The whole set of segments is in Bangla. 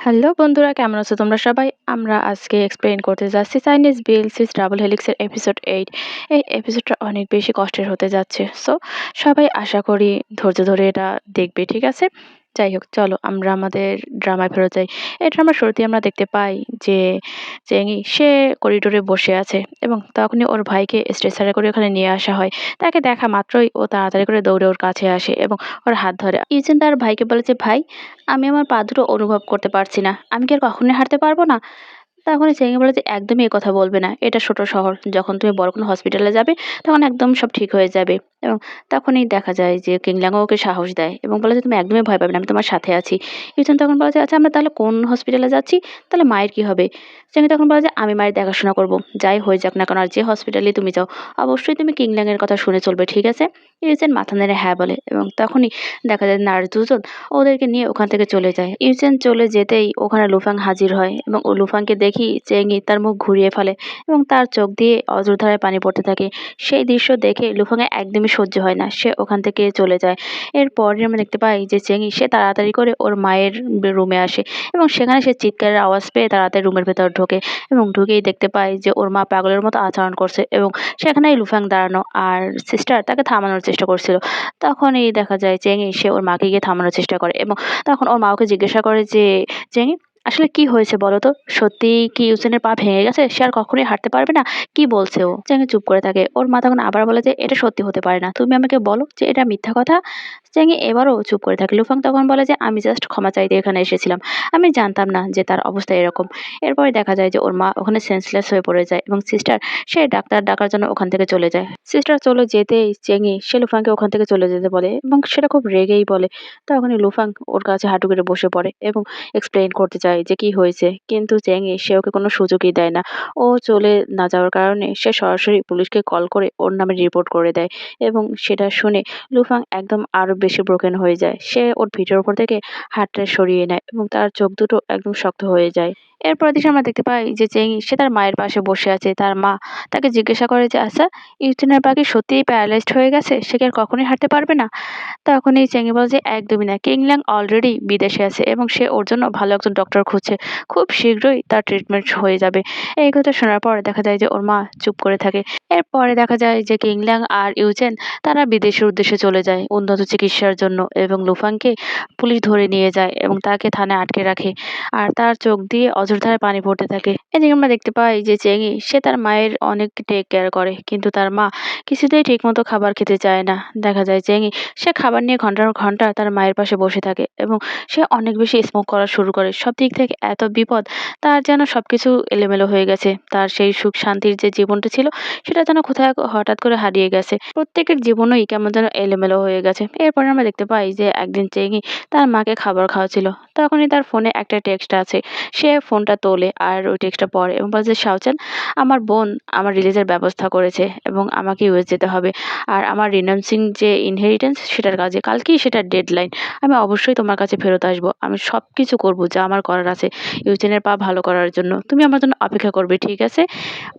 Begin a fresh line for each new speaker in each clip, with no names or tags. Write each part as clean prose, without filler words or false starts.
হ্যালো বন্ধুরা, কেমন আছো তোমরা সবাই? আমরা আজকে এক্সপ্লেইন করতে যাচ্ছি চাইনিজ বিএলসিস ডাবল হেলিক্সের এপিসোড 8। এই এপিসোডটা অনেক বেশি কষ্টের হতে যাচ্ছে। সো সবাই আশা করি ধৈর্য ধরে এটা দেখবে, ঠিক আছে? যাই হোক, চলো আমরা আমাদের ড্রামায় ফেরত যাই। এই ড্রামার শুরুতেই আমরা দেখতে পাই যে চেঙ্গি সে করিডোরে বসে আছে এবং তখনই ওর ভাইকে স্ট্রেচারে করে ওখানে নিয়ে আসা হয়। তাকে দেখা মাত্রই ও তাড়াতাড়ি করে দৌড়ে ওর কাছে আসে এবং ওর হাত ধরে। ইউজেন তার ভাইকে বলে যে, ভাই, আমি আমার পা দুটো অনুভব করতে পারছি না। আমি কি আর কখনোই হাঁটতে পারবো না? তখনই চেঙ্গি বলে যে, একদমই এ কথা বলবে না। এটা ছোট শহর। যখন তুমি বড় কোনো হসপিটালে যাবে, তখন একদম সব ঠিক হয়ে যাবে। এবং তখনই দেখা যায় যে কিংলাংও ওকে সাহস দেয় এবং বলে যে, তুমি একদমই ভয় পাবে না। আমি তোমার সাথে আছি। ইউচেন তখন বলে যে, আচ্ছা আমরা তাহলে কোন হসপিটালে যাচ্ছি? তাহলে মায়ের কি হবে? চেঙ্গি তখন বলে যে, আমি মায়ের দেখাশোনা করব। যাই হয়ে যাক না কেন, আর যে হসপিটালেই তুমি যাও, অবশ্যই তুমি কিংলাংয়ের কথা শুনে চলবে, ঠিক আছে? ইউচেন মাথা নেড়ে হ্যাঁ বলে এবং তখনই দেখা যায় নার্স দুজন ওদেরকে নিয়ে ওখান থেকে চলে যায়। ইউচেন চলে যেতেই ওখানে লুফাং হাজির হয় এবং ও লুফাংকে দেখি চেঙ্গি তার মুখ ঘুরিয়ে ফেলে এবং তার চোখ দিয়ে অঝরধারায় পানি পড়তে থাকে। সেই দৃশ্য দেখে লুফাংয়ের একদমই সহ্য হয় না। সে ওখান থেকে চলে যায়। এরপরে আমরা দেখতে পাই যে চেঙ্গি সে তাড়াতাড়ি করে ওর মায়ের রুমে আসে এবং সেখানে সে চিৎকারের আওয়াজ পেয়ে তাড়াতাড়ি রুমের ভেতর ঢোকে এবং ঢুকেই দেখতে পাই যে ওর মা পাগলের মতো আচরণ করছে এবং সেখানেই লুফাং দাঁড়ানো আর সিস্টার তাকে থামানোর চেষ্টা করছিল। তখনই দেখা যায় চেঙ্গি সে ওর মাকে গিয়ে থামানোর চেষ্টা করে এবং তখন ওর মা ওকে জিজ্ঞাসা করে যে, চেঙ্গি, আসলে কি হয়েছে বলো তো? সত্যিই কি ইউসেনের পা ভেঙে গেছে? সে আর কখনোই হাঁটতে পারবে না? কি বলছে ও? চেঙ্গি চুপ করে থাকে। ওর মা তখন আবার বলে যে, এটা সত্যি হতে পারে না। তুমি আমাকে বলো যে এটা মিথ্যা কথা। চেঙ্গি এবারও চুপ করে থাকে। লুফাং তখন বলে যে, আমি জাস্ট ক্ষমা চাইতে এখানে এসেছিলাম। আমি জানতাম না যে তার অবস্থা এরকম। এরপরে দেখা যায় যে ওর মা ওখানে সেন্সলেস হয়ে পড়ে যায় এবং সিস্টার সে ডাক্তার ডাকার জন্য ওখান থেকে চলে যায়। সিস্টার চলে যেতেই চেঙ্গি সে লুফাংকে ওখান থেকে চলে যেতে বলে এবং সেটা খুব রেগেই বলে। তখনই লুফাং ওর কাছে হাঁটু গেড়ে বসে পড়ে এবং এক্সপ্লেইন করতে চায় যে কি হয়েছে। কিন্তু চেঙ্গি সে ওকে কোনো সুযোগই দেয় না। ও চলে না যাওয়ার কারণে সে সরাসরি পুলিশকে কল করে ওর নামে রিপোর্ট করে দেয় এবং সেটা শুনে লুফাং একদম আরো বেশি ব্রোকেন হয়ে যায়। সে ওর পিঠের উপর থেকে হাতটা সরিয়ে নেয় এবং তার চোখ দুটো একদম শক্ত হয়ে যায়। এরপরের দিকে আমরা দেখতে পাই যে চেঙ্গি সে তার মায়ের পাশে বসে আছে। তার মা তাকে জিজ্ঞাসা করে যে, আচ্ছা, ইউটিনের পা কি সত্যিই প্যারালাইজড হয়ে গেছে? সে কি আর কখনোই হাঁটতে পারবে না? তখনই চেঙ্গি বলে যে, একদমই না। কিংলাং অলরেডি বিদেশে আছে এবং সে ওর জন্য ভালো একজন ডক্টর খুঁজছে। খুব শীঘ্রই তার ট্রিটমেন্ট হয়ে যাবে। এই কথা শোনার পর দেখা যায় যে ওর মা চুপ করে থাকে। এরপরে দেখা যায় যে কিংলাং আর ইউচেন তারা বিদেশের উদ্দেশ্যে চলে যায় উন্নত চিকিৎসার জন্য এবং লুফাংকে পুলিশ ধরে নিয়ে যায় এবং তাকে থানায় আটকে রাখে। আর তার চোখ দিয়ে অঝরধারায় পানি পড়তে থাকে। এদিকে আমরা দেখতে পাই যে চেঙ্গি সে তার মায়ের অনেক টেক কেয়ার করে কিন্তু তার মা কিছুতেই ঠিকমতো খাবার খেতে চায় না। দেখা যায় চেঙ্গি সে খাবার নিয়ে ঘন্টার পর ঘন্টা তার মায়ের পাশে বসে থাকে এবং সে অনেক বেশি স্মোক করা শুরু করে। সব দিক থেকে এত বিপদ, তার যেন সবকিছু এলোমেলো হয়ে গেছে। তার সেই সুখ শান্তির যে জীবনটা ছিল সেটা যেন কোথায় হঠাৎ করে হারিয়ে গেছে। প্রত্যেকের জীবনই কেমন যেন এলোমেলো হয়ে গেছে। এরপরে আমরা দেখতে পাই যে একদিন চেঙ্গি তার মাকে খাবার খাওয়াচ্ছিল। তখনই তার ফোনে একটা টেক্সট আছে। সে ফোনটা তোলে আর ওই টেক্সটটা পড়ে এবং বলে যে, শাওচান, আমার বোন আমার রিলিজের ব্যবস্থা করেছে এবং আমাকে ইউএস যেতে হবে। আর আমার রিনাউন্সিং যে ইনহেরিটেন্স সেটার কাজে কালকেই সেটার ডেডলাইন। আমি অবশ্যই তোমার কাছে ফেরত আসবো। আমি সবকিছু করব যা আমার করার আছে ইউচেনের পা ভালো করার জন্য। তুমি আমার জন্য অপেক্ষা করবে, ঠিক আছে?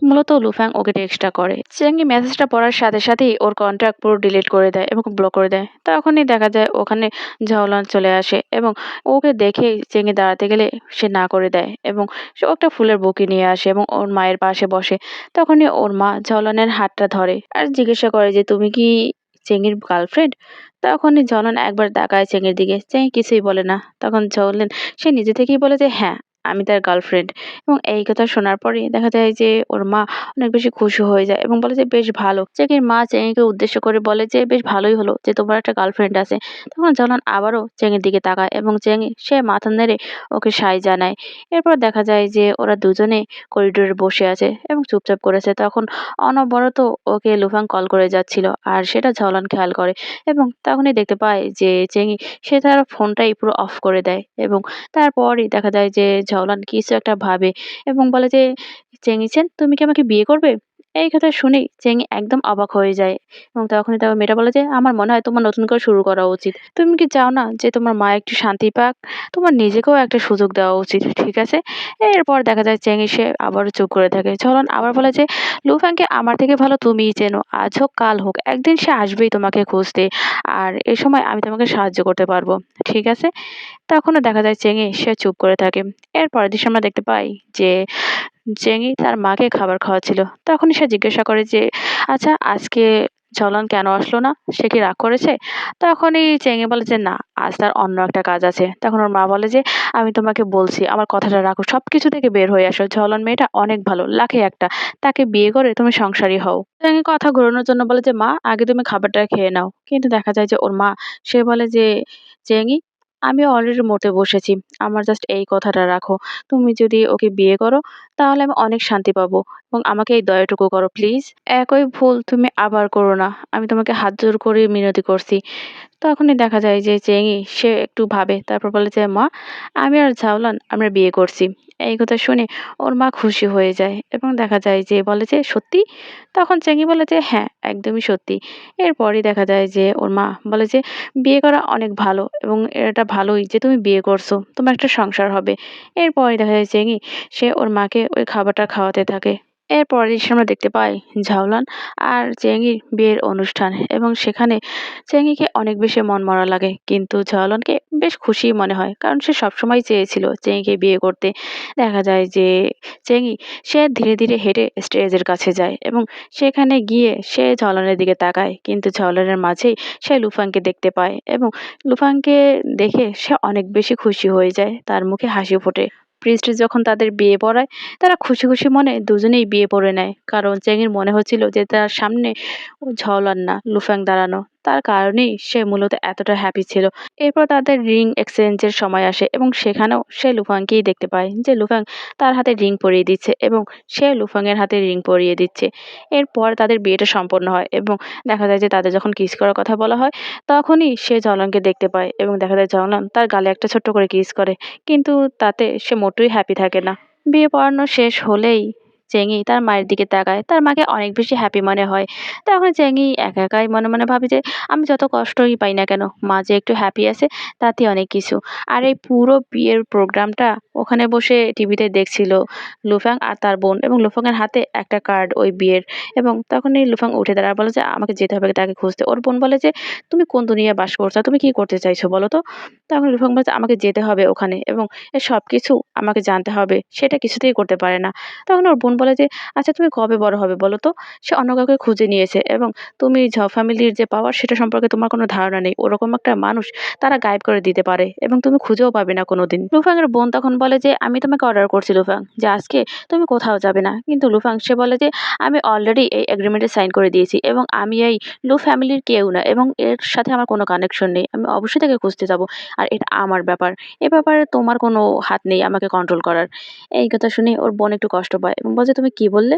মূলত লুফ্যাং ওকে টেক্সটটা করে। চেঙ্গি মেসেজটা পড়ার সাথে সাথেই ওর কন্ট্যাক্ট পুরো ডিলিট করে দেয় এবং ব্লক করে দেয়। তখনই দেখা যায় ওখানে ঝাওলান চলে আসে এবং ওকে দেখেই চেঙ্গি দাঁড়াতে গেলে সে না করে দেয় এবং সে একটা ফুলের বুকে নিয়ে আসে এবং ওর মায়ের পাশে বসে। তখনই ওর মা ঝাওলানের হাতটা ধরে আর জিজ্ঞাসা করে যে, তুমি কি চেঙ্গির গার্লফ্রেন্ড? তখনই ঝলন একবার তাকায় চেঙ্গির দিকে। চেঙ্গি কিছুই বলে না। তখন ঝলন সে নিজে থেকেই বলে যে, হ্যাঁ, আমি তার গার্লফ্রেন্ড। এবং এই কথা শোনার পরেই দেখা যায় যে ওর মা অনেক বেশি খুশি হয়ে যায় এবং বলে যে, বেশ ভালো। চেঙ্গির মা চেঙ্গিকে উদ্দেশ্য করে বলে যে, বেশ ভালোই হলো যে তোমার একটা গার্লফ্রেন্ড আছে। তখন ঝলন আবারও চেঙ্গির দিকে তাকায় এবং চেঙ্গি সে মাথা নেড়ে ওকে সায় জানায়। এরপর দেখা যায় যে ওরা দুজনে করিডোরে বসে আছে এবং চুপচাপ করেছে। তখন অনবরত ওকে লুফাং কল করে যাচ্ছিল আর সেটা ঝলন খেয়াল করে এবং তখনই দেখতে পায় যে চেঙ্গি সে তার ফোনটাই পুরো অফ করে দেয় এবং তারপরই দেখা যায় যে ঝলন কিছু একটা ভাবে এবং বলে যে, চেঙ্গি-চেন, তুমি কি আমাকে বিয়ে করবে? এই কথা শুনেই চেঙ্গি একদম অবাক হয়ে যায় এবং তখনই তার মেয়েটা বলে যে, "আমার মনে হয় তোমার নতুন করে শুরু করা উচিত। তুমি কি চাও না যে তোমার মা একটু শান্তি পাক? তোমার নিজেকেও একটা সুযোগ দেওয়া উচিত, ঠিক আছে?" এরপর দেখা যায় চেঙ্গি সে আবারও চুপ করে থাকে। ঝলন আবার বলে যে, "লুফাংকে আমার থেকে ভালো তুমিই চেনো। আজ হোক কাল হোক একদিন সে আসবেই তোমাকে খুঁজতে। আর এ সময় আমি তোমাকে সাহায্য করতে পারবো, ঠিক আছে?" তখনও দেখা যায় চেঙ্গি সে চুপ করে থাকে। এর পরের দৃশ্যে আমরা দেখতে পাই যে জেঙি তার মাকে খাবার খাওয়াচ্ছিল। তখনই সে জিজ্ঞাসা করে যে, "আচ্ছা আজকে ঝলন কেন আসলো না? সে কি রাগ করেছে?" তখনই চেঙ্গি বলে যে, "না, আজ তার অন্য একটা কাজ আছে।" তখন ওর মা বলে যে, "আমি তোমাকে বলছি আমার কথাটা রাখো। সবকিছু থেকে বের হয়ে আসো। ঝলন মেয়েটা অনেক ভালো, লাখে একটা। তাকে বিয়ে করে তুমি সংসারী হও।" চেঙ্গি কথা ঘোরানোর জন্য বলে যে, "মা আগে তুমি খাবারটা খেয়ে নাও।" কিন্তু দেখা যায় যে ওর মা সে বলে যে, "চেঙ্গি আমি অলরেডি মরতে বসেছি। আমার জাস্ট এই কথাটা রাখো। তুমি যদি ওকে বিয়ে করো তাহলে আমি অনেক শান্তি পাবো এবং আমাকে এই দয়াটুকু করো প্লিজ। একই ভুল তুমি আবার করো না। আমি তোমাকে হাত জোড় করে মিনতি করছি।" তখনই দেখা যায় যে চেঙ্গি সে একটু ভাবে তারপর বলে যে, "মা আমি আর ঝাউলান আমরা বিয়ে করছি।" এই কথা শুনে ওর মা খুশি হয়ে যায় এবং দেখা যায় যে বলে যে, "সত্যি?" তখন চেঙ্গি বলে যে, "হ্যাঁ, একদমই সত্যি।" এরপরই দেখা যায় যে ওর মা বলে যে, "বিয়ে করা অনেক ভালো এবং এটা ভালোই যে তুমি বিয়ে করছো। তোমার একটা সংসার হবে।" এরপরে দেখা যায় চেঙ্গি সে ওর মাকে ওই খাবারটা খাওয়াতে থাকে। এরপরের দৃশ্যে আমরা দেখতে পাই ঝাউলান আর চেঙ্গির বিয়ের অনুষ্ঠান এবং সেখানে চেঙ্গিকে অনেক বেশি মনমরা লাগে কিন্তু ঝাউলানকে বেশ খুশিই মনে হয় কারণ সে সবসময় চেয়েছিল চেঙ্গিকে বিয়ে করতে। দেখা যায় যে চেঙ্গি সে ধীরে ধীরে হেঁটে স্টেজের কাছে যায় এবং সেখানে গিয়ে সে ঝাউলানের দিকে তাকায় কিন্তু ঝাউলানের মাঝেই সে লুফাংকে দেখতে পায় এবং লুফাংকে দেখে সে অনেক বেশি খুশি হয়ে যায়, তার মুখে হাসি ফোটে। প্রিস্ট যখন তাদের বিয়ে পড়ায় তারা খুশি খুশি মনে দুজনেই বিয়ে পড়ে নেয় কারণ চেঙ্গির মনে হচ্ছিল যে তার সামনে ও ঝাউলান না লুফ্যাং দাঁড়ানো, তার কারণেই সে মূলত এতটা হ্যাপি ছিল। এরপর তাদের রিং এক্সচেঞ্জের সময় আসে এবং সেখানেও সে লুফাংকেই দেখতে পায় যে লুফাং তার হাতে রিং পরিয়ে দিচ্ছে এবং সে লুফাংয়ের হাতে রিং পরিয়ে দিচ্ছে। এরপর তাদের বিয়েটা সম্পন্ন হয় এবং দেখা যায় যে তাদের যখন কিস করার কথা বলা হয় তখনই সে ঝলনকে দেখতে পায় এবং দেখা যায় ঝলন তার গালে একটা ছোট্ট করে কিস করে কিন্তু তাতে সে মোটেই হ্যাপি থাকে না। বিয়ে পড়ানো শেষ হলেই চেঙ্গি তার মায়ের দিকে তাকায়। তার মাকে অনেক বেশি হ্যাপি মনে হয়। তখন চেঙ্গি একা একাই মনে মনে ভাবে যে আমি যত কষ্টই পাই না কেন মা যে একটু হ্যাপি আছে তাতেই অনেক কিছু। আর এই পুরো বিয়ের প্রোগ্রামটা ওখানে বসে টিভিতে দেখছিল লুফ্যাং আর তার বোন এবং লুফ্যাংয়ের হাতে একটা কার্ড ওই বিয়ের এবং তখনই লুফ্যাং উঠে দাঁড়ায় বলে যে আমাকে যেতে হবে তাকে খুঁজতে। ওর বোন বলে যে, "তুমি কোন দুনিয়ায় বাস করছো? আর তুমি কি করতে চাইছো বলো তো?" তখন লুফ্যাং বলে যে, "আমাকে যেতে হবে ওখানে এবং এর সবকিছু আমাকে জানতে হবে।" সেটা কিছুতেই করতে পারে না। তখন ওর বোন বলে যে, "আচ্ছা তুমি কবে বড় হবে বলো তো? সে অন্য কাউকে খুঁজে নিয়েছে এবং তুমি ফ্যামিলির যে পাওয়ার সেটা সম্পর্কে তোমার কোনো ধারণা নেই। ওরকম একটা মানুষ তারা গায়েব করে দিতে পারে এবং তুমি খুঁজেও পাবে না কোনোদিন।" লুফাং এর বোন তখন বলে যে, "আমি তোমাকে অর্ডার করছি লুফাং যে আজকে তুমি কোথাও যাবে না।" কিন্তু লুফাং সে বলে যে, "আমি অলরেডি এই এগ্রিমেন্টে সাইন করে দিয়েছি এবং আমি এই লু ফ্যামিলির কেউ না এবং এর সাথে আমার কোনো কানেকশন নেই। আমি অবশ্যই তাকে খুঁজতে যাবো। আর এটা আমার ব্যাপার। এ ব্যাপারে তোমার কোনো হাত নেই আমাকে কন্ট্রোল করার।" এই কথা শুনে ওর বোন একটু কষ্ট পায় এবং বলে যে, "তুমি কি বললে?"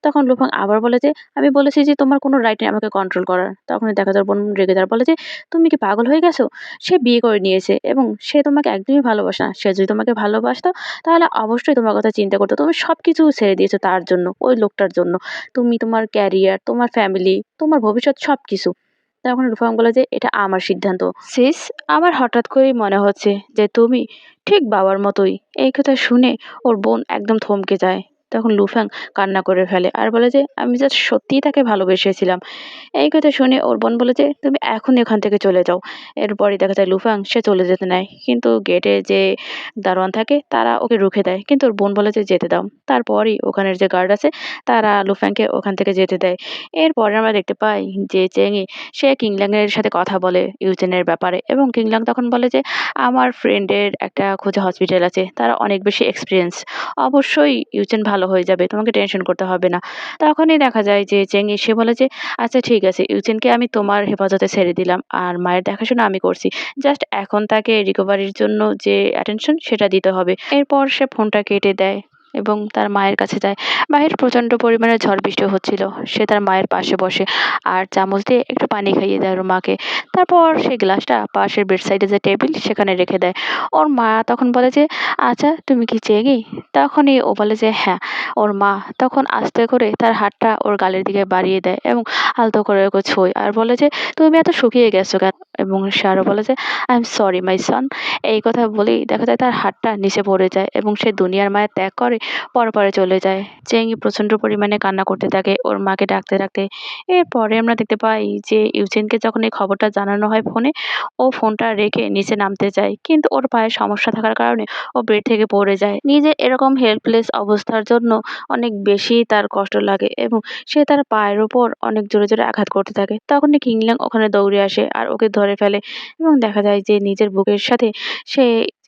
তখন লুফাং আবার বলে যে, "আমি বলেছি যে তোমার কোনো রাইট নেই আমাকে কন্ট্রোল করার।" তখনই দেখা যায় ওর বোন রেগে যায় বলে যে, "তুমি কি পাগল হয়ে গেছো? সে বিয়ে করে নিয়েছে এবং সে তোমাকে একদমই ভালোবাসে না। সে যদি তোমাকে ভালোবাসতো তাহলে অবশ্যই তোমার কথা চিন্তা করতো। তুমি সবকিছু ছেড়ে দিয়েছো তার জন্য, ওই লোকটার জন্য। তুমি তোমার ক্যারিয়ার, তোমার ফ্যামিলি, তোমার ভবিষ্যৎ সবকিছু।" তখন লুফাং বলে যে, "এটা আমার সিদ্ধান্ত। সিস, আমার হঠাৎ করেই মনে হচ্ছে যে তুমি ঠিক বাবার মতোই।" এই কথা শুনে ওর বোন একদম থমকে যায়। তখন লুফ্যাং কান্না করে ফেলে আর বলে যে, "আমি জাস্ট সত্যিই তাকে ভালোবেসেছিলাম।" এই কথা শুনে ওর বোন বলে যে, "তুমি এখনই এখান থেকে চলে যাও।" এরপরই দেখা যায় লুফ্যাং সে চলে যেতে নেয়। কিন্তু গেটে যে দারোয়ান থাকে তারা ওকে রুখে দেয়। কিন্তু ওর বোন বলে যে, "যেতে দাও।" তারপরই ওখানের যে গার্ড আছে তারা লুফ্যাংকে ওখান থেকে যেতে দেয়। এরপরে আমরা দেখতে পাই যে চেংই সে কিংলাং এর সাথে কথা বলে ইউচেনের ব্যাপারে এবং কিংলাং তখন বলে যে, "আমার ফ্রেন্ডের একটা খোঁজা হসপিটাল আছে। তারা অনেক বেশি এক্সপেরিয়েন্স। অবশ্যই ইউচেন ভালো হয়ে যাবে। তোমাকে টেনশন করতে হবে না।" তখনই দেখা যায় যে চেংই সে বলে যে, "আচ্ছা ঠিক আছে, ইউচেনকে আমি তোমার হেফাজতে ছেড়ে দিলাম। আর মায়ের দেখাশোনা আমি করছি। জাস্ট এখন তাকে রিকভারির জন্য যে অ্যাটেনশন সেটা দিতে হবে।" এরপর সে ফোনটা কেটে দেয় এবং তার মায়ের কাছে যায়। বাহিরে প্রচণ্ড পরিমাণে ঝড় বৃষ্টি হচ্ছিল। সে তার মায়ের পাশে বসে আর চামচ দিয়ে একটু পানি খাইয়ে দেয় ওর মাকে। তারপর সেই গ্লাসটা পাশের বেডসাইডে যে টেবিল সেখানে রেখে দেয়। ওর মা তখন বলে যে, "আচ্ছা তুমি কি চেঙ্গি?" তখনই ও বলে যে, "হ্যাঁ।" ওর মা তখন আস্তে করে তার হাতটা ওর গালের দিকে বাড়িয়ে দেয় এবং আলতো করে ওকে ছোঁয় আর বলে যে, "তুমি এত শুকিয়ে গেছো কেন?" এবং সে আরো বলে যে, "আই এম সরি মাই সন।" এই কথা বলেই দেখা যায় তার হাতটা নিচে পড়ে যায় এবং সে দুনিয়ার মায়া ত্যাগ করে পরপারে চলে যায়। চেঙ্গি প্রচণ্ড পরিমাণে কান্না করতে থাকে ওর মাকে ডাকতে। এরপরে আমরা দেখতে পাই যে ইউজেনকে যখন এই খবরটা জানানো হয় ফোনে, ও ফোনটা রেখে নিচে নামতে চায়। কিন্তু ওর পায়ে সমস্যা থাকার কারণে ও বেড থেকে পড়ে যায়। নিজে এরকম হেল্পলেস অবস্থার জন্য অনেক বেশি তার কষ্ট লাগে এবং সে তার পায়ের উপর অনেক জোরে আঘাত করতে থাকে। তখনই কিংলাং ওখানে দৌড়ে আসে আর ওকে ধরে ফেলে এবং দেখা যায় যে নিজের বুকের সাথে সে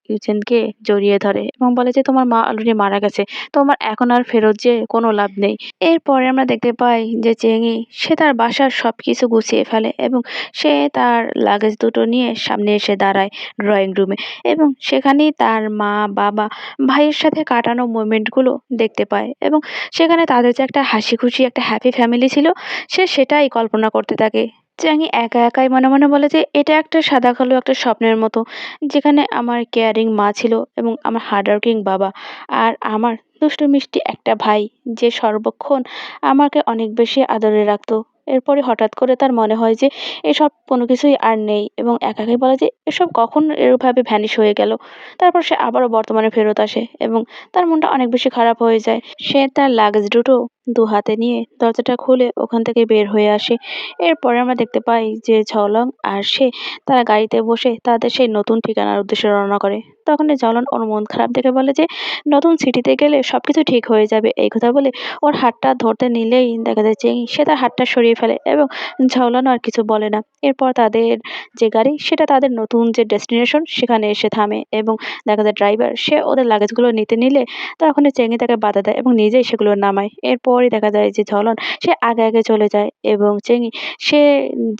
ইউজেনকে জড়িয়ে ধরে এবং বলে যে, "তোমার মা অলরেডি মারা গেছে। তোমার এখন আর ফেরত যেয়ে কোনো লাভ নেই।" এরপরে আমরা দেখতে পাই যে চেঙ্গি সে তার বাসার সবকিছু গুছিয়ে ফেলে এবং সে তার লাগেজ দুটো নিয়ে সামনে এসে দাঁড়ায় ড্রয়িং রুমে এবং সেখানেই তার মা, বাবা, ভাইয়ের সাথে কাটানো মোমেন্টগুলো দেখতে পায় এবং সেখানে তাদের যে একটা হাসিখুশি একটা হ্যাপি ফ্যামিলি ছিল সে সেটাই কল্পনা করতে থাকে। চ্যাংই একাই মনে বলে যে, "এটা একটা সাদা-কালো একটা স্বপ্নের মতো। যেখানে আমার কেয়ারিং মা ছিল এবং আমার হার্ড ওয়ার্কিং বাবা। আর আমার দুষ্টু মিষ্টি একটা ভাই যে সর্বক্ষণ আমাকে অনেক বেশি আদরে রাখতো।" এরপরে হঠাৎ করে তার মনে হয় যে এসব কোনো কিছুই আর নেই এবং একাকী বলে যে, "এসব কখন এভাবে ভ্যানিশ হয়ে গেল?" তারপর সে আবারও বর্তমানে ফেরত আসে এবং তার মনটা অনেক বেশি খারাপ হয়ে যায়। সে তার লাগেজ দুটো হাতে নিয়ে দরজাটা খুলে ওখান থেকে বের হয়ে আসে। এরপরে আমরা দেখতে পাই যে ঝলং আর সে তারা গাড়িতে বসে তাদের সেই নতুন ঠিকানার উদ্দেশ্যে রওনা করে। তখনই ঝলন ওর মন খারাপ দেখে বলে যে, "নতুন সিটিতে গেলে সবকিছু ঠিক হয়ে যাবে।" এই কথা বলে ওর হাতটা ধরতে নিলেই দেখা যায় চেঙ্গি সে তার হাতটা সরিয়ে ফেলে এবং ঝাউলানো আর কিছু বলে না। এরপর তাদের যে গাড়ি সেটা তাদের নতুন যে ডেস্টিনেশন সেখানে এসে থামে এবং দেখা যায় ড্রাইভার সে ওদের লাগেজগুলো নিতে নিলে তখনই চেঙ্গি তাকে বাধা দেয় এবং নিজেই সেগুলো নামায়। এরপরই দেখা যায় যে ঝলন সে আগে চলে যায় এবং চেঙ্গি সে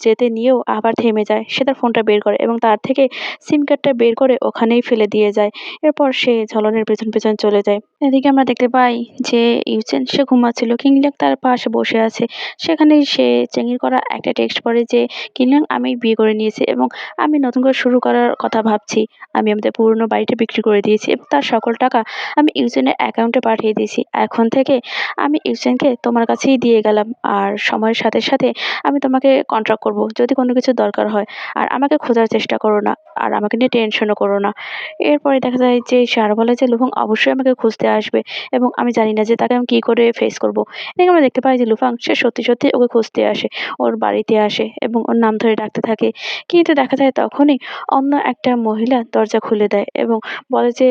যেতে নিয়েও আবার থেমে যায়। সে তার ফোনটা বের করে এবং তার থেকে সিম কার্ডটা বের করে ওখানেই ফেলে দিয়ে যায়। এরপর সে ঝলনের পেছন চলে যায়। এদিকে আমরা দেখতে পাই যে ইউচেন সে ঘুমাচ্ছিল। কিংলাক তার পাশে বসে আছে। সেখানেই সে চেঙ্গির করা একটা টেক্সট পড়ে যে, "কিংলাক আমি বিয়ে করে নিয়েছি এবং আমি নতুন করে শুরু করার কথা ভাবছি। আমি আমাদের পুরনো বাড়িটা বিক্রি করে দিয়েছি এবং তার সকল টাকা আমি ইউচেনের অ্যাকাউন্টে পাঠিয়ে দিয়েছি। এখন থেকে আমি ইউচেনকে তোমার কাছেই দিয়ে গেলাম। আর সময়ের সাথে আমি তোমাকে কন্ট্যাক্ট করব যদি কোনো কিছু দরকার হয়। আর আমাকে খোঁজার চেষ্টা করো না। আর আমাকে নিয়ে টেনশনও করো না।" এরপরে দেখা যায় যে সে আরো বলে যে লুফাং অবশ্যই আমাকে খুঁজতে আসবে এবং আমি জানি না যে তাকে আমি কি করে ফেস করব। এদিকে আমরা দেখতে পাই যে লুফাং সে সত্যি ওকে খুঁজতে আসে। ওর বাড়িতে আসে এবং ওর নাম ধরে ডাকতে থাকে। কিন্তু দেখা যায় তখনই অন্য একটা মহিলা দরজা খুলে দেয় এবং বলে যে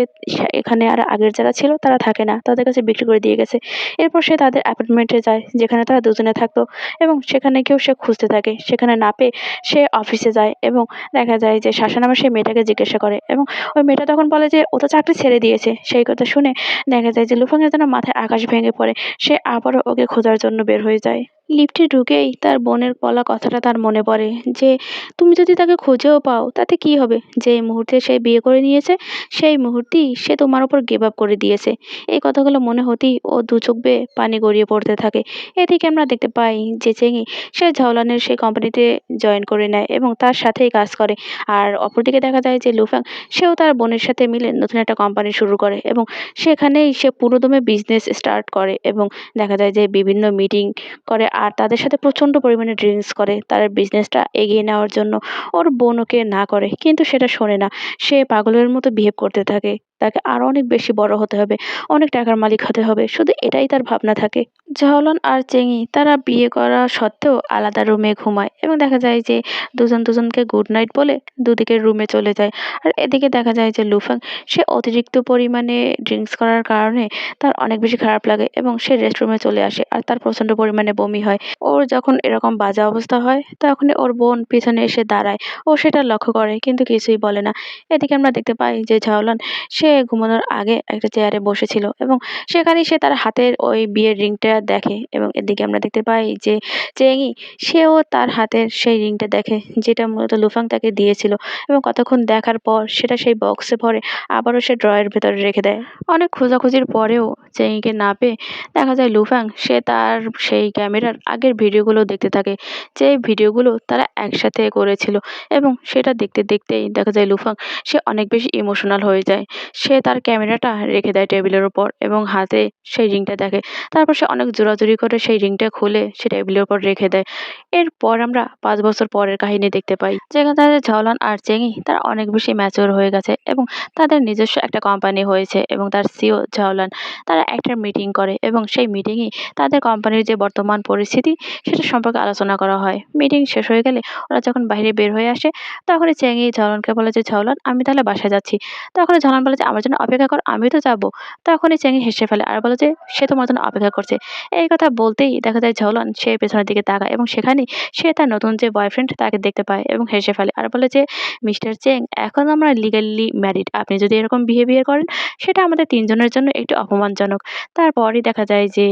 এখানে আর আগের যারা ছিল তারা থাকে না। তাদের কাছে বিক্রি করে দিয়ে গেছে। এরপর সে তাদের অ্যাপার্টমেন্টে যায় যেখানে তারা দুজনে থাকতো এবং সেখানে গিয়েও সে খুঁজতে থাকে। সেখানে না পেয়ে সে অফিসে যায় এবং দেখা যায় যে শাসা নামে সেই মেয়েটাকে জিজ্ঞাসা করে এবং ওই মেয়েটা তখন বলে যে ও তো চাকরি ছেড়ে দিয়েছে। সেই কথা শুনে দেখা যায় যে লুফাংয়ের যেন মাথায় আকাশ ভেঙে পড়ে। সে আবারও ওকে খোঁজার জন্য বের হয়ে যায়। লিফটে ঢুকেই তার বোনের বলা কথাটা তার মনে পড়ে যে, "তুমি যদি তাকে খুঁজেও পাও তাতে কি হবে? যেই মুহূর্তে সে বিয়ে করে নিয়েছে সেই মুহূর্তেই সে তোমার উপর গিভ আপ করে দিয়েছে।" এই কথাগুলো মনে হতেই ও দু চোখ বেয়ে পানি গড়িয়ে পড়তে থাকে। এদিকে আমরা দেখতে পাই যে চেঙ্গি সে ঝাওলানের সেই কোম্পানিতে জয়েন করে নেয় এবং তার সাথেই কাজ করে। আর অপরদিকে দেখা যায় যে লুফাং সেও তার বোনের সাথে মিলে নতুন একটা কোম্পানি শুরু করে এবং সেখানেই সে পুরোদমে বিজনেস স্টার্ট করে এবং দেখা যায় যে বিভিন্ন মিটিং করে আর তাদের সাথে প্রচণ্ড পরিমাণে ড্রিঙ্কস করে তার বিজনেসটা এগিয়ে নেওয়ার জন্য। ওর বোন ওকে না করে কিন্তু সেটা শোনে না। সে পাগলের মতো বিহেভ করতে থাকে। তাকে আরো অনেক বেশি বড় হতে হবে, অনেক টাকার মালিক হতে হবে। শুধু এটাই তার ভাবনা থাকে। জাওলন আর চেঙ্গি তারা বিয়ে করা সত্ত্বেও আলাদা রুমে ঘুমায় এবং দেখা যায় যে দুজনকে গুড নাইট বলে দুদিকের রুমে চলে যায়। আর এদিকে দেখা যায় যে লুফাং সে অতিরিক্ত পরিমাণে ড্রিঙ্কস করার কারণে তার অনেক বেশি খারাপ লাগে এবং সে রেস্টরুমে চলে আসে আর তার প্রচণ্ড পরিমাণে বমি হয়। ওর যখন এরকম বাজে অবস্থা হয় তখনই ওর বোন পিছনে এসে দাঁড়ায়। ও সেটা লক্ষ্য করে কিন্তু কিছুই বলে না। এদিকে আমরা দেখতে পাই যে ঝাওলান সে সে ঘুমানোর আগে একটা চেয়ারে বসেছিল এবং সেখানেই সে তার হাতের ওই বিয়ের রিংটা দেখে এবং এদিকে আমরা দেখতে পাই যে চেঙ্গি সেও তার হাতের সেই রিংটা দেখে, যেটা মূলত লুফাং তাকে দিয়েছিল এবং কতক্ষণ দেখার পর সেটা সেই বক্সে ভরে আবারও সে ড্রয়ের ভেতরে রেখে দেয়। অনেক খোঁজাখুঁজির পরেও চেঙ্গিকে না পেয়ে দেখা যায় লুফাং সে তার সেই ক্যামেরার আগের ভিডিওগুলো দেখতে থাকে, যে ভিডিওগুলো তারা একসাথে করেছিল এবং সেটা দেখতে দেখতেই দেখা যায় লুফাং সে অনেক বেশি ইমোশনাল হয়ে যায়। সে তার ক্যামেরাটা রেখে দেয় টেবিলের উপর এবং হাতে সেই রিংটা দেখে। তারপর সে অনেক জোরাজুরি করে সেই রিংটা খুলে সে টেবিলের উপর রেখে দেয়। এরপর আমরা ৫ বছর পরের কাহিনী দেখতে পাই, যেখানে তাদের ঝাওলান আর চেঙ্গি তারা অনেক বেশি ম্যাচিউর হয়ে গেছে এবং তাদের নিজস্ব একটা কোম্পানি হয়েছে এবং তার সিও ঝাওলান তারা একটা মিটিং করে এবং সেই মিটিংয়ে তাদের কোম্পানির যে বর্তমান পরিস্থিতি সেটা সম্পর্কে আলোচনা করা হয়। মিটিং শেষ হয়ে গেলে ওরা যখন বাইরে বের হয়ে আসে তখনই চেঙ্গি ঝাওলানকে বলে যে, "ঝাওলান আমি তাহলে বাসায় যাচ্ছি।" তখনই ঝাওলান বলে যে, "আমার জন্য অপেক্ষা কর, আমিও তো যাবো।" তখনই চেঙ্গি হেসে ফেলে আর বলে যে, "সে তোমার জন্য অপেক্ষা করছে।" এই কথা বলতেই দেখা যায় ঝাওলান সে পেছনের দিকে তাকায় এবং সেখানেই সে তার নতুন যে বয়ফ্রেন্ড তাকে দেখতে পায় এবং হেসে ফেলে আর বলে যে, "মিস্টার চেং, এখন আমরা লিগ্যালি ম্যারিড। আপনি যদি এরকম বিহেভিয়ার করেন সেটা আমাদের ৩ জনের জন্য একটু অপমানজনক।" তারপরই দেখা যায় যে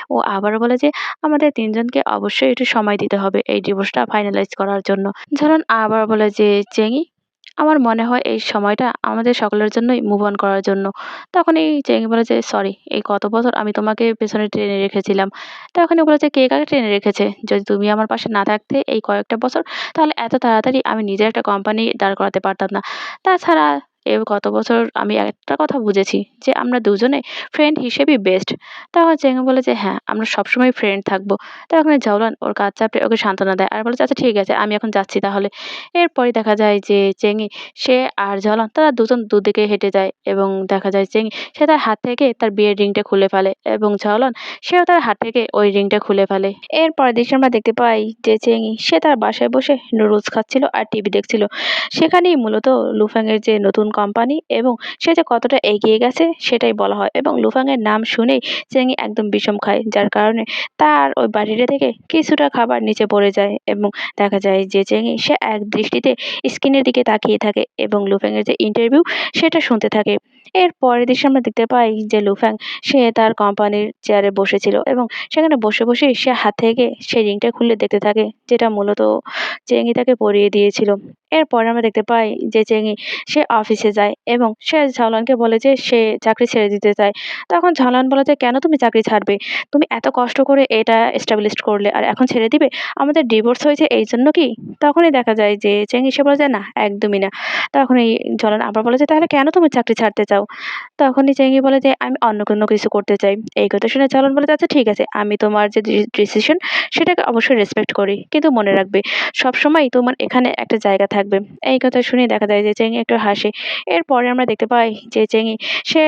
ও আবারও বলে যে, "আমাদের ৩ জনকে অবশ্যই একটু সময় দিতে হবে এই ডিভোর্সটা ফাইনালাইজ করার জন্য।" ঝাড়ন আবার বলে যে, "চেঙ্গি, আমার মনে হয় এই সময়টা আমাদের সকলের জন্যই মুভ অন করার জন্য।" তখন এই চেঙ্গি বলে যে, "সরি, এই কত বছর আমি তোমাকে পেছনে টেনে রেখেছিলাম।" তখন ও বলে যে, "কে কাকে টেনে রেখেছে? যদি তুমি আমার পাশে না থাকতে এই কয়েকটা বছর তাহলে এত তাড়াতাড়ি আমি নিজের একটা কোম্পানি দাঁড় করাতে পারতাম না। তাছাড়া এ কত বছর আমি একটা কথা বুঝেছি যে আমরা দুজনে ফ্রেন্ড হিসেবেই বেস্ট।" তখন চেঙ্গি বলে যে, "হ্যাঁ, আমরা সবসময় ফ্রেন্ড থাকবো।" তখন এই জাওলান ওর কাঁধ চাপড়ে ওকে সান্ত্বনা দেয় আর বলে যে, "আচ্ছা ঠিক আছে, আমি এখন যাচ্ছি তাহলে।" এরপরে দেখা যায় যে চেঙ্গি সে আর ঝলন তারা দুজন দুদিকে হেঁটে যায় এবং দেখা যায় চেঙ্গি সে তার হাত থেকে তার বিয়ের রিংটা খুলে ফেলে এবং ঝলন সেও তার হাত থেকে ওই রিংটা খুলে ফেলে। এরপরের দৃশ্যে আমরা দেখতে পাই যে চেঙ্গি সে তার বাসায় বসে নুডলস খাচ্ছিল আর টিভি দেখছিল। সেখানেই মূলত লুফ্যাং এর যে নতুন কোম্পানি এবং সে যে কতটা এগিয়ে গেছে সেটাই বলা হয় এবং লুফ্যাং এর নাম শুনেই চেঙ্গি একদম বিষম খায়, যার কারণে তার ওই বাটিটা থেকে কিছুটা খাবার নিচে পড়ে যায় এবং দেখা যায় যে চেঙ্গি সে এক দৃষ্টিতে স্ক্রিনের দিকে তাকিয়ে থাকে এবং লুফ্যাং এর যে ইন্টারভিউ সেটা শুনতে থাকে। এর পরের দৃশ্যে আমরা দেখতে পাই যে লুফ্যাং সে তার কোম্পানির চেয়ারে বসেছিল এবং সেখানে বসে বসেই সে হাত থেকে সেই রিংটা খুলে দেখতে থাকে, যেটা মূলত চেঙ্গি তাকে পরিয়ে দিয়েছিল। এরপরে আমরা দেখতে পাই যে চেঙ্গি সে অফিসে যায় এবং সে ঝাওলানকে বলে যে সে চাকরি ছেড়ে দিতে চায়। তখন ঝাওলান বলে যে, "কেন তুমি চাকরি ছাড়বে? তুমি এত কষ্ট করে এটা এস্টাবলিশড করলে আর এখন ছেড়ে দিবে? আমাদের ডিভোর্স হয়েছে এই জন্য কি?" তখনই দেখা যায় যে চেঙ্গি সে বলে যে, "না, একদমই না।" তখন এই ঝাওলান আবার বলে যে, "তাহলে কেন তুমি চাকরি ছাড়তে চাও?" তখনই চেঙ্গি বলে যে, "আমি অন্য কোনো কিছু করতে চাই।" এই কথা শুনে ঝাওলান বলে যে, "আচ্ছা ঠিক আছে, আমি তোমার যে ডিসিশন সেটাকে অবশ্যই রেসপেক্ট করি। কিন্তু মনে রাখবে সবসময় তোমার এখানে একটা জায়গা থাকবে।" এই কথা শুনে দেখা যায় যে চেঙ্গি একটু হাসে। এরপরে আমরা দেখতে পাই যে চেঙ্গি সে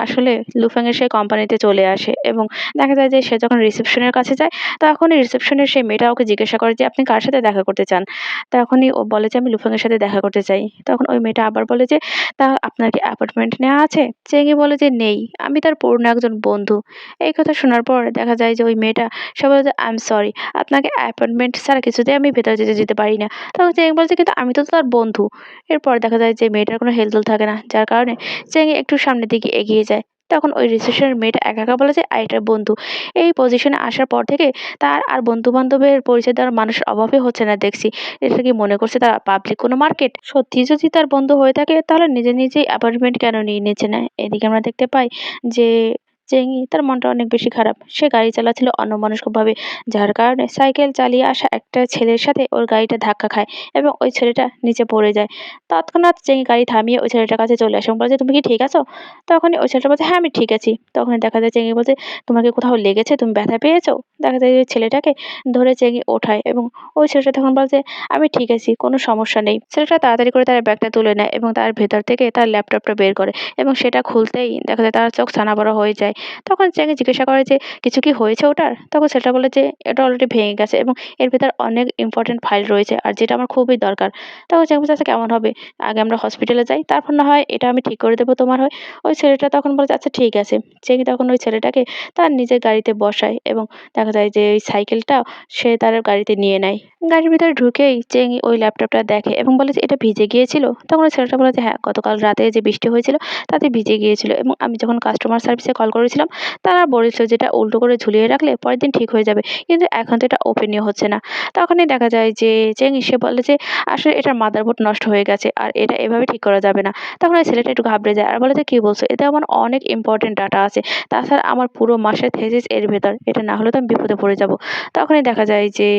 আসলে লুফ্যাং এর সেই কোম্পানিতে চলে আসে এবং দেখা যায় যে সে যখন রিসেপশনের কাছে যায় তখনই রিসেপশনের সেই মেয়েটা ওকে জিজ্ঞাসা করে যে, "আপনি কার সাথে দেখা করতে চান?" তখনই ও বলে যে, "আমি লুফ্যাং এর সাথে দেখা করতে চাই।" তখন ওই মেয়েটা আবার বলে যে, "তা আপনার কি অ্যাপার্টমেন্ট নেওয়া আছে?" চেঙ্গি বলে যে, "নেই, আমি তার পুরনো একজন বন্ধু।" এই কথা শোনার পর দেখা যায় যে ওই মেয়েটা সে বলে যে, "আই এম সরি, আপনাকে অ্যাপয়েন্টমেন্ট ছাড়া কিছুতেই আমি ভেতরে যেতে দিতে পারি না।" তখন চেঙ্গি বলে যে, "কিন্তু আমি তো তার বন্ধু।" এরপর দেখা যায় যে মেয়েটার কোনো হেলদোল থাকে না, যার কারণে চেঙ্গি একটু সামনের দিকে এগিয়ে যায়। তখন ওই রিসেপশনের মেয়েটা একা একা বলে যে, "এটার বন্ধু।" এই পজিশনে আসার পর থেকে তার আর বন্ধু-বান্ধবের পরিচয় দেওয়ার মানুষের অভাবই হচ্ছে না দেখছি। এটা কি মনে করছে তার পাবলিক কোনো মার্কেট? সত্যি যদি তার বন্ধু হয়ে থাকে তাহলে নিজে নিজেই অ্যাপার্টমেন্ট কেন নিয়ে নিচ্ছে না? এদিকে আমরা দেখতে পাই যে চেঙ্গি তার মনটা অনেক বেশি খারাপ। সে গাড়ি চালাচ্ছিল অন্যমনস্কভাবে, যার কারণে সাইকেল চালিয়ে আসা একটা ছেলের সাথে ওর গাড়িটা ধাক্কা খায় এবং ওই ছেলেটা নিচে পড়ে যায়। তৎক্ষণাৎ চেঙ্গি গাড়ি থামিয়ে ওই ছেলেটার কাছে চলে আসে এবং বলে যে, "তুমি কি ঠিক আছো?" তখনই ওই ছেলেটা বলছে, "হ্যাঁ, আমি ঠিক আছি।" তখনই দেখা যায় চেঙ্গি বলছে, "তোমার কি কোথাও লেগেছে? তুমি ব্যথা পেয়েছো?" দেখা যায় যে ছেলেটাকে ধরে চেঙ্গি ওঠায় এবং ওই ছেলেটা তখন বলে, "আমি ঠিক আছি, কোনো সমস্যা নেই।" ছেলেটা তাড়াতাড়ি করে তার ব্যাগটা তুলে নেয় এবং তার ভেতর থেকে তার ল্যাপটপটা বের করে এবং সেটা খুলতেই দেখা যায় তার চোখ ছানা বড়া হয়ে যায় তখন চেঙ্গি জিজ্ঞাসা করে যে, "কিছু কি হয়েছে ওটার?" তখন ছেলেটা বলে যে, "এটা অলরেডি ভেঙে গেছে এবং এর ভেতর অনেক ইম্পোর্টেন্ট ফাইল রয়েছে আর যেটা আমার খুবই দরকার।" তখন চেঙ্গি বলছে, "আচ্ছা কেমন হবে? আগে আমরা হসপিটালে যাই, তারপর না হয় এটা আমি ঠিক করে দেবো তোমার হয়ে।" ওই ছেলেটা তখন বলে যে, "আচ্ছা ঠিক আছে।" চেঙ্গি তখন ওই ছেলেটাকে তার নিজের গাড়িতে বসায় এবং দেখা যায় যে ওই সাইকেলটা সে তার গাড়িতে নিয়ে নেয়। গাড়ির ভিতরে ঢুকেই চেঙ্গি ওই ল্যাপটপটা দেখে এবং বলে যে, "এটা ভিজে গিয়েছিল?" তখন ওই ছেলেটা বলে যে, "হ্যাঁ, গতকাল রাতে যে বৃষ্টি হয়েছিল তাতে ভিজে গিয়েছিল এবং আমি যখন কাস্টমার সার্ভিসে কল করেছিলাম তারা বলেছিল যে এটা উল্টো করে ঝুলিয়ে রাখলে পরের দিন ঠিক হয়ে যাবে। কিন্তু এখন তো এটা ওপেনই হচ্ছে না।" তখনই দেখা যায় যে চেঙ্গি সে বলে যে, "আসলে এটার মাদারবোর্ড নষ্ট হয়ে গেছে আর এটা এভাবে ঠিক করা যাবে না।" তখন ওই ছেলেটা একটু ঘাবড়ে যায় আর বলে যে, "কি বলছো? এতে আমার অনেক ইম্পোর্টেন্ট ডাটা আছে। তাছাড়া আমার পুরো মাসের থিসিস এর ভেতর। এটা না হলে তো আমি বিপদে পড়ে যাব।" তখনই দেখা যায় যে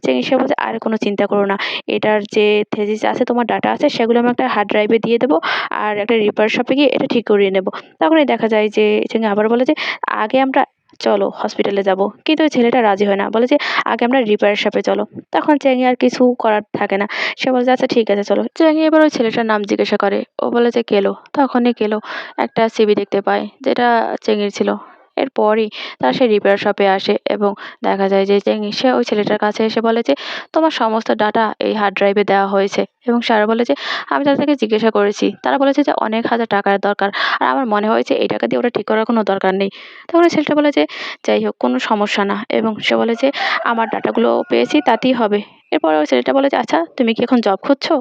চেঙ্গি সে বলছে, "আরে কোনো চিন্তা করো না। এটার যে থিসিস আছে তোমার ডাটা আছে সেগুলো আমি একটা হার্ড ড্রাইভে দিয়ে দেবো আর একটা রিপেয়ার শপে গিয়ে এটা ঠিক করিয়ে নেব।" তখনই দেখা যায় যে চেঙ্গি আবার বলে যে, "আগে আমরা চলো হসপিটালে যাব।" কিন্তু ওই ছেলেটা রাজি হয় না। বলে যে, "আগে আমরা রিপেয়ার শপে চলো।" তখন চেঙ্গি আর কিছু করার থাকে না। সে বলে যে, "আচ্ছা ঠিক আছে চলো।" চেঙ্গি এবার ওই ছেলেটার নাম জিজ্ঞাসা করে। ও বলে যে, "কেলো।" তখনই কেলো একটা সিভি দেখতে পায় যেটা চেঙ্গির ছিল। এরপরই তারা সেই রিপেয়ার শপে আসে এবং দেখা যায় যে চেঙ্গি সে ওই ছেলেটার কাছে এসে বলে যে, "তোমার সমস্ত ডাটা এই হার্ড ড্রাইভে দেওয়া হয়েছে।" এবং সে আরো বলে যে, "আমি তাদেরকে জিজ্ঞাসা করেছি। তারা বলেছে যে অনেক হাজার টাকার দরকার। আর আমার মনে হয়েছে এই টাকা দিয়ে ওটা ঠিক করার কোনো দরকার নেই।" তখন ওই ছেলেটা বলে যে, "যাই হোক কোনো সমস্যা না।" এবং সে বলে যে, "আমার ডাটাগুলো পেয়েছি তাতেই হবে।" এরপরে ওই ছেলেটা বলে যে, "আচ্ছা তুমি কি এখন জব খুঁজছো?"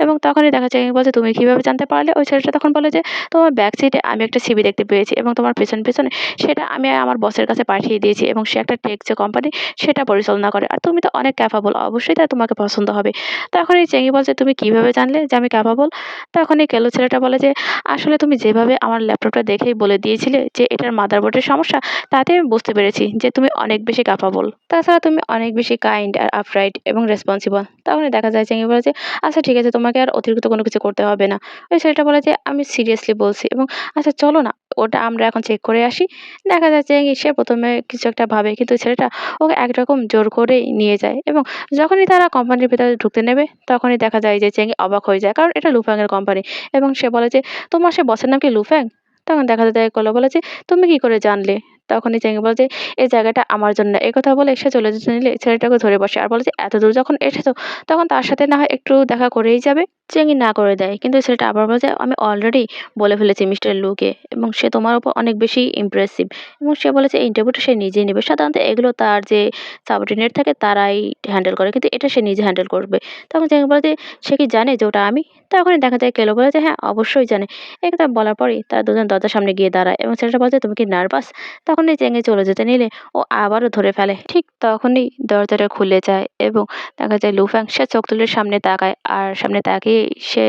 এবং তখনই দেখা যায় বলছে, "তুমি কিভাবে জানতে পারলে?" ওই ছেলেটা তখন বলে যে, "তোমার ব্যাক সিটে আমি একটা সিভি দেখতে পেয়েছি এবং তোমার পেছনে সেটা আমি আমার বসের কাছে পাঠিয়ে দিয়েছি এবং সে একটা টেক যে কোম্পানি সেটা পরিচালনা করে। আর তুমি তো অনেক ক্যাপাবল। অবশ্যই তাই তোমাকে পছন্দ হবে।" তখনই চেঙ্গি বলছে, "তুমি কিভাবে জানলে যে আমি ক্যাপাবল?" তখনই কেলো ছেলেটা বলে যে, "আসলে তুমি যেভাবে আমার ল্যাপটপটা দেখেই বলে দিয়েছিলে যে এটার মাদারবোর্ডের সমস্যা, তাতে আমি বুঝতে পেরেছি যে তুমি অনেক বেশি ক্যাপাবল। তাছাড়া তুমি অনেক বেশি কাইন্ড আর আপরাইট এবং রেসপন্সিবল।" তখনই দেখা যায় চেঙ্গি বলে যে, "আচ্ছা ঠিক আছে তোমাকে আর অতিরিক্ত কোনো কিছু করতে হবে না।" ওই ছেলেটা বলে যে, "আমি সিরিয়াসলি বলছি এবং আচ্ছা চলো না ওটা আমরা এখন চেক করে আসি।" দেখা যাচ্ছে যে সে ১ম এ কিছু একটা ভাবে কিন্তু ছেলেটা ওকে একরকম জোর করেই নিয়ে যায় এবং যখনই তারা কোম্পানির ভেতরে ঢুকতে নেবে তখনই দেখা যায় যে চেঙ্গি অবাক হয়ে যায়। কারণ এটা লুফ্যাং এর কোম্পানি এবং সে বলে যে, "তোমার সে বসের নাম কি লুফ্যাং?" তখন দেখা যায় কলো বলে যে, "তুমি কি করে জানলে?" তখনই চেঙ্গি বলে যে, "এই জায়গাটা আমার জন্য।" একথা বলে সে চলে যেতে নিলে ছেলেটাকে ধরে বসে আর বলে যে, "এতদূর যখন এসেছো তখন তার সাথে না হয় একটু দেখা করেই যাবে।" চেঙ্গি না করে দেয়। কিন্তু ছেলেটা আবার বলে যে, "আমি অলরেডি বলে ফেলেছি মিস্টার লুকে এবং সে তোমার উপর অনেক বেশি ইমপ্রেসিভ।" এবং সে বলেছে এই ইন্টারভিউটা সে নিজেই নেবে। সাধারণত এগুলো তার যে সাবঅর্ডিনেট থাকে তারাই হ্যান্ডেল করে। কিন্তু এটা সে নিজে হ্যান্ডেল করবে। তখন চেঙ্গি বলে যে, "সে কি জানে যে ওটা আমি?" তখনই দেখা যায় কেলো বলে যে, "হ্যাঁ, অবশ্যই জানে।" এই কথা বলার পরেই তারা দুজন দরজার সামনে গিয়ে দাঁড়ায় এবং ছেলেটা বলে যে, "তুমি কি নার্ভাস?" তখনই চেঙ্গি চলে যেতে নিলে ও আবারও ধরে ফেলে। ঠিক তখনই দরজাটা খুলে যায় এবং দেখা যায় লুফ্যাং সে চোখ তুলে সামনে তাকায় আর সামনে তাকিয়েই সে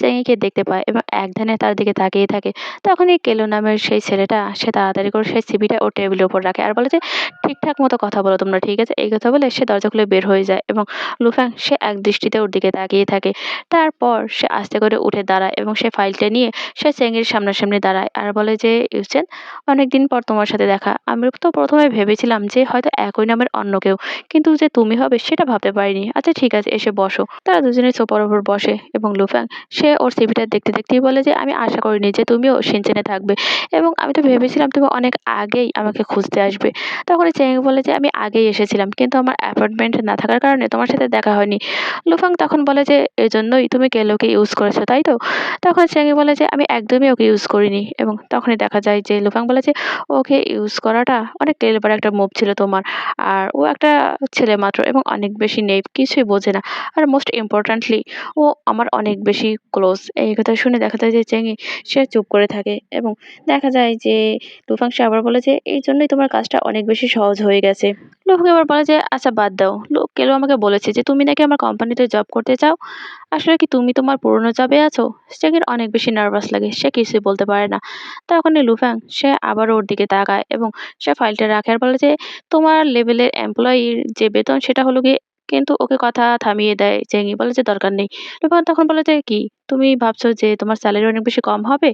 চেঙ্গিকে দেখতে পায় এবং একধানে তার দিকে তাকিয়ে থাকে। তখনই কেলো নামের সেই ছেলেটা সে তাড়াতাড়ি করে সেই সিভিটা ওর টেবিলের উপর রাখে আর বলে যে, "ঠিকঠাক মতো কথা বলো তোমরা, ঠিক আছে?" এই কথা বলে সে দরজা খুলে বের হয়ে যায় এবং লুফ্যাং সে একদৃষ্টিতে ওর দিকে তাকিয়ে থাকে। তারপর সে আস্তে করে উঠে দাঁড়ায় এবং সে ফাইলটা নিয়ে সে চেঙ্গির সামনাসামনি দাঁড়ায় আর বলে যে, "ইউসেন, অনেকদিন পর তোমার সাথে দেখা। আমি তো ১ম এ ভেবেছিলাম যে হয়তো একই নামের অন্য কেউ। কিন্তু যে তুমি হবে সেটা ভাবতে পারিনি। আচ্ছা ঠিক আছে এসে বসো।" তারা দুজনেই সোফার উপর বসে এবং লুফ্যাং সে ওর সিভিটা দেখতে দেখতেই বলে যে, "আমি আশা করিনি যে তুমিও শিনচেনে থাকবে এবং আমি তো ভেবেছিলাম তুমি অনেক আগেই আমাকে খুঁজতে আসবে।" তখনই চেঙ্গি বলে যে, "আমি আগেই এসেছিলাম কিন্তু আমার অ্যাপয়েন্টমেন্ট না থাকার কারণে তোমার সাথে দেখা হয়নি।" লুফ্যাং তখন বলে যে, "এজন্যই তুমি কেলোকে ইউজ করেছো, তাই তো?" তখন চেঙ্গি বলে যে, "আমি একদমই ওকে ইউজ করিনি।" এবং তখনই দেখা যায় যে লুফ্যাং বলে যে, "ওকে ইউজ করাটা অনেক ক্লেভার একটা মুভ ছিল তোমার। আর ও একটা ছেলে মাত্র এবং অনেক বেশি নেইভ, কিছুই বোঝে না। আর মোস্ট ইম্পোর্টেন্টলি ও আমার অনেক বেশি ক্লোজ।" এই কথা শুনে দেখা যায় যে চেঙ্গি সে চুপ করে থাকে এবং দেখা যায় যে লুফ্যাং সে আবার বলে যে, "এইজন্যই তোমার কাজটা অনেক বেশি সহজ হয়ে গেছে।" লুফ্যাং এবার বলে যে, "আচ্ছা বাদ দাও। কেলো আমাকে বলেছে যে তুমি নাকি আমার কোম্পানিতে জব করতে চাও। আসলে কি তুমি তোমার পুরনো জবে আছো?" চেঙ্গির অনেক বেশি নার্ভাস লাগে। সে কিছুই বলতে পারে না। তখনই লুফ্যাং সে আবারও ওর দিকে তাকায় এবং সে ফাইলটা রাখে আর বলে যে, "তোমার লেভেলের এমপ্লয়ির যে বেতন সেটা হলো গিয়ে" কিন্তু ওকে কথা থামিয়ে দেয় চেঙ্গি। বলে যে, "দরকার নেই।" লুফ্যাং তখন বলে যে, "কি? তুমি ভাবছো যে তোমার স্যালারি অনেক বেশি কম হবে?"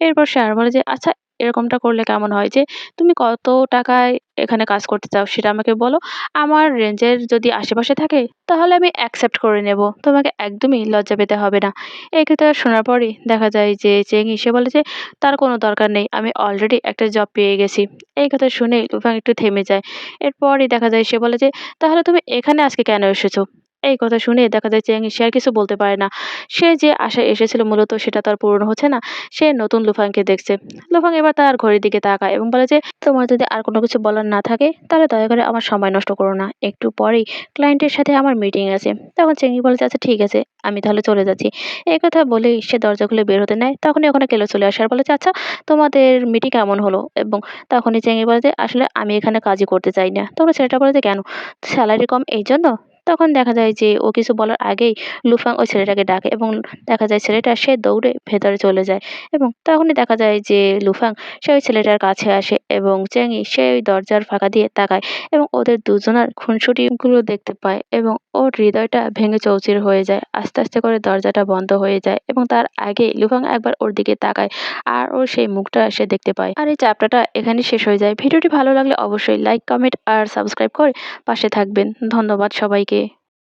এরপর সে আরো বলে যে, "আচ্ছা এরকমটা করলে কেমন হয় যে তুমি কত টাকায় এখানে কাজ করতে চাও সেটা আমাকে বলো। আমার রেঞ্জের যদি আশেপাশে থাকে তাহলে আমি অ্যাকসেপ্ট করে নেব। তোমাকে একদমই লজ্জা পেতে হবে না। এই কথা শোনার পরই দেখা যায় যে চেঙ্গি সে বলে যে তার কোনো দরকার নেই। আমি অলরেডি একটা জব পেয়ে গেছি। এই কথা শুনে লুফাং একটু থেমে যায়। এরপরই দেখা যায় সে বলে যে, "তাহলে তুমি এখানে আজকে কেন এসেছো?" এই কথা শুনে দেখা যায় চেঙ্গি সে আর কিছু বলতে পারে না। সে যে আশায় এসেছিল মূলত সেটা তো আর পূরণ হচ্ছে না। সে নতুন লুফাংকে দেখছে। লুফাং এবার তার ঘড়ির দিকে তাকায় এবং বলে যে, "তোমার যদি আর কোনো কিছু বলার না থাকে তাহলে দয়া করে আমার সময় নষ্ট করো না। একটু পরেই ক্লায়েন্টের সাথে আমার মিটিং আছে।" তখন চেঙ্গি বলে যে, "আচ্ছা ঠিক আছে, আমি তাহলে চলে যাচ্ছি।" এই কথা বলেই সে দরজা খুলে বের হতে নেয়। তখনই ওখানে কেলো চলে আসে আর বলে যে, "আচ্ছা তোমাদের মিটিং কেমন হলো?" এবং তখনই চেঙ্গি বলে যে, "আসলে আমি এখানে কাজই করতে চাই না।" তখন ছেলেটা বলে যে, "কেন? স্যালারি কম এইজন্য?" তখন দেখা যায় যে ও কিছু বলার আগেই লুফাং ওই ছেলেটাকে ডাকে এবং দেখা যায় ছেলেটা সে দৌড়ে ভেতরে চলে যায় এবং তখনই দেখা যায় যে লুফাং সে ওই ছেলেটার কাছে আসে এবং চেঙ্গি সে ওই দরজার ফাঁকা দিয়ে তাকায় এবং ওদের দুজনার খুনসুটিগুলো দেখতে পায় এবং ওর হৃদয়টা ভেঙে চৌচির হয়ে যায়। আস্তে, আস্তে করে দরজাটা বন্ধ হয়ে যায় এবং তার আগেই লুফাং একবার ওর দিকে তাকায় আর ওর সেই মুখটা সে দেখতে পায়। আর এই চ্যাপ্টারটা এখানেই শেষ হয়ে যায়। ভিডিওটি ভালো লাগলে অবশ্যই লাইক, কমেন্ট আর সাবস্ক্রাইব করে পাশে থাকবেন। ধন্যবাদ সবাইকে।